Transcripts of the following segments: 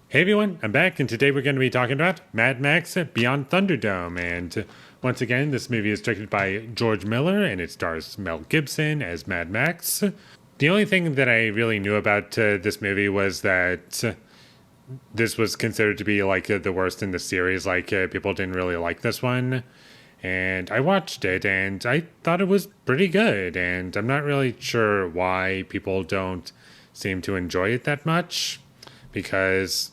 Hey everyone, I'm back, and today we're going to be talking about Mad Max Beyond Thunderdome. And once again, this movie is directed by George Miller, and it stars Mel Gibson as Mad Max. The only thing that I really knew about this movie was that this was considered to be like the worst in the series. People didn't really like this one. And I watched it, and I thought it was pretty good. And I'm not really sure why people don't seem to enjoy it that much, because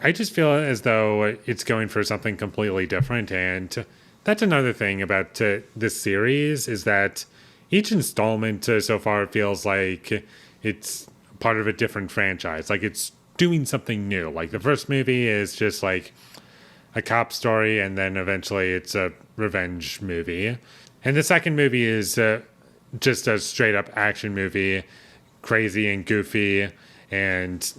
I just feel as though it's going for something completely different. And that's another thing about this series is that each installment so far feels like it's part of a different franchise. Like it's doing something new. Like the first movie is just like a cop story, and then eventually it's a revenge movie. And the second movie is just a straight up action movie, crazy and goofy, and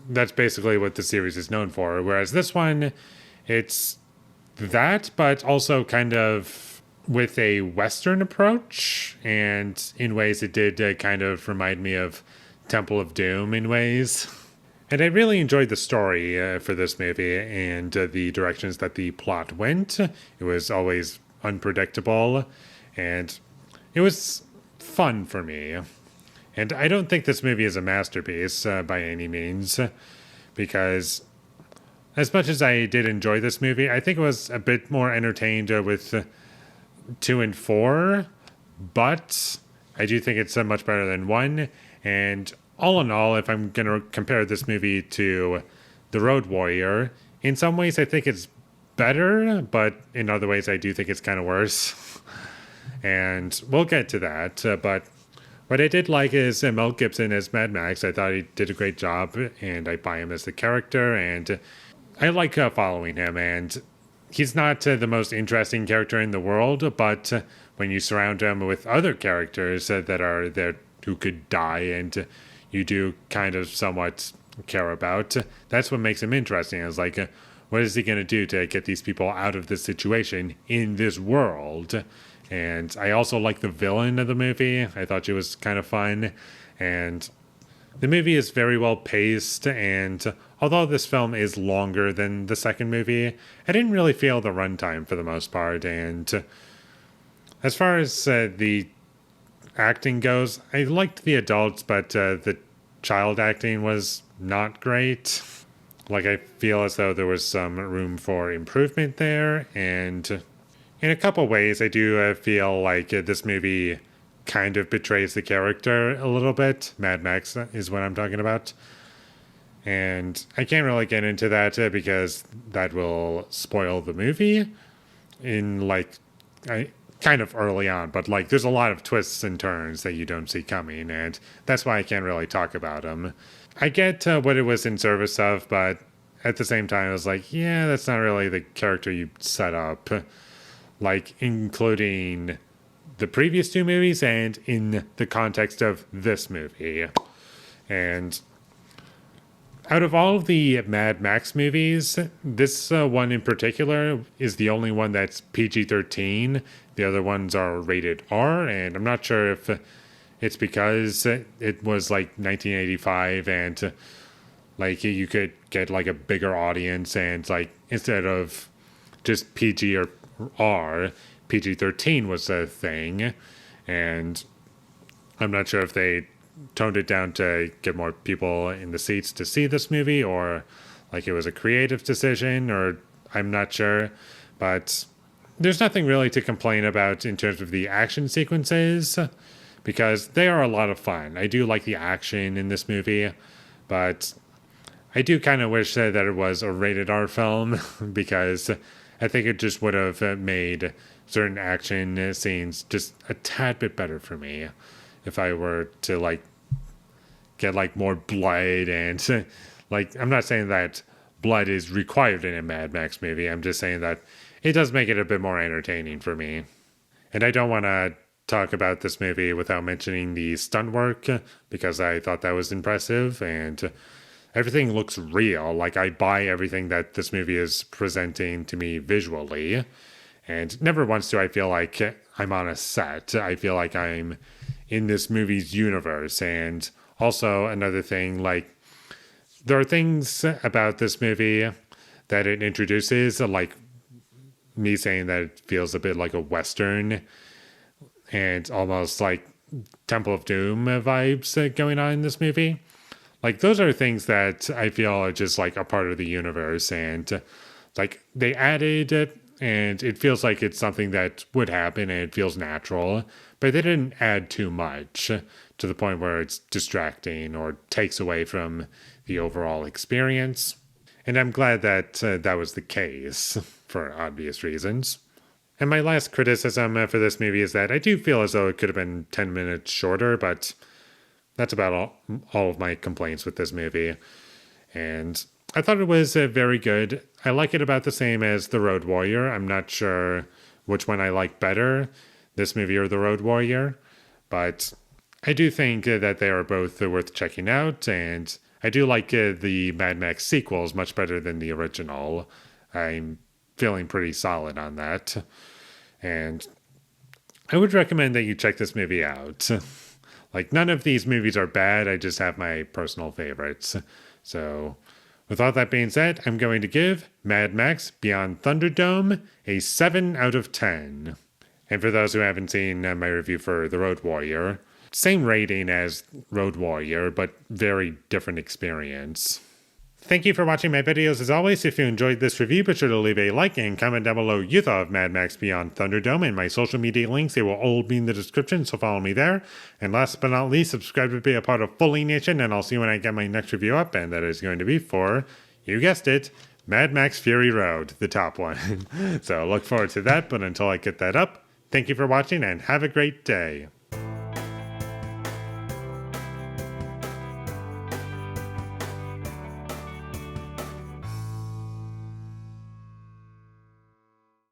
that's basically what the series is known for. Whereas this one, it's that, but also kind of with a Western approach. And in ways, it did kind of remind me of Temple of Doom in ways. And I really enjoyed the story for this movie and the directions that the plot went. It was always unpredictable, and it was fun for me. And I don't think this movie is a masterpiece by any means, because as much as I did enjoy this movie, I think it was a bit more entertained with 2 and 4, but I do think it's much better than 1. And all in all, if I'm going to compare this movie to The Road Warrior, in some ways I think it's better, but in other ways I do think it's kind of worse. And we'll get to that, but what I did like is Mel Gibson as Mad Max. I thought he did a great job, and I buy him as the character, and I like following him. And he's not the most interesting character in the world, but when you surround him with other characters that are there who could die and you do kind of somewhat care about, that's what makes him interesting. It's like, what is he going to do to get these people out of this situation in this world? And I also like the villain of the movie. I thought she was kind of fun. And the movie is very well paced. And although this film is longer than the second movie, I didn't really feel the runtime for the most part. And as far as the acting goes, I liked the adults, but the child acting was not great. Like, I feel as though there was some room for improvement there. And in a couple ways, I do feel like this movie kind of betrays the character a little bit. Mad Max is what I'm talking about. And I can't really get into that because that will spoil the movie in kind of early on. But like there's a lot of twists and turns that you don't see coming, and that's why I can't really talk about them. I get what it was in service of, but at the same time, I was like, yeah, that's not really the character you set up. Like, including the previous 2 movies and in the context of this movie. And out of all of the Mad Max movies, this one in particular is the only one that's PG-13. The other ones are rated R, and I'm not sure if it's because it was like 1985 and like you could get like a bigger audience, and like instead of just PG or R, PG-13 was a thing, and I'm not sure if they toned it down to get more people in the seats to see this movie, or like it was a creative decision, or I'm not sure, but there's nothing really to complain about in terms of the action sequences, because they are a lot of fun. I do like the action in this movie, but I do kind of wish that it was a rated R film because I think it just would have made certain action scenes just a tad bit better for me if I were to like get like more blood and like I'm not saying that blood is required in a Mad Max movie. I'm just saying that it does make it a bit more entertaining for me. And I don't want to talk about this movie without mentioning the stunt work because I thought that was impressive, and everything looks real. Like, I buy everything that this movie is presenting to me visually. And never once do I feel like I'm on a set. I feel like I'm in this movie's universe. And also another thing, like, There are things about this movie that it introduces, like me saying that it feels a bit like a Western and almost like Temple of Doom vibes going on in this movie. Like, those are things that I feel are just like a part of the universe, and like they added it, and it feels like it's something that would happen and it feels natural, but they didn't add too much to the point where it's distracting or takes away from the overall experience. And I'm glad that that was the case for obvious reasons. And my last criticism for this movie is that I do feel as though it could have been 10 minutes shorter, but that's about all of my complaints with this movie. And I thought it was very good. I like it about the same as The Road Warrior. I'm not sure which one I like better, this movie or The Road Warrior, but I do think that they are both worth checking out, and I do like the Mad Max sequels much better than the original. I'm feeling pretty solid on that. And I would recommend that you check this movie out. Like, none of these movies are bad, I just have my personal favorites. So, with all that being said, I'm going to give Mad Max Beyond Thunderdome a 7 out of 10. And for those who haven't seen my review for The Road Warrior, same rating as Road Warrior, but very different experience. Thank you for watching my videos as always. If you enjoyed this review, be sure to leave a like and comment down below you thought of Mad Max Beyond Thunderdome, and my social media links, they will all be in the description, so follow me there. And last but not least, subscribe to be a part of Foley Nation, and I'll see you when I get my next review up, and that is going to be for, you guessed it, Mad Max Fury Road, the top one. So look forward to that, but until I get that up, thank you for watching and have a great day.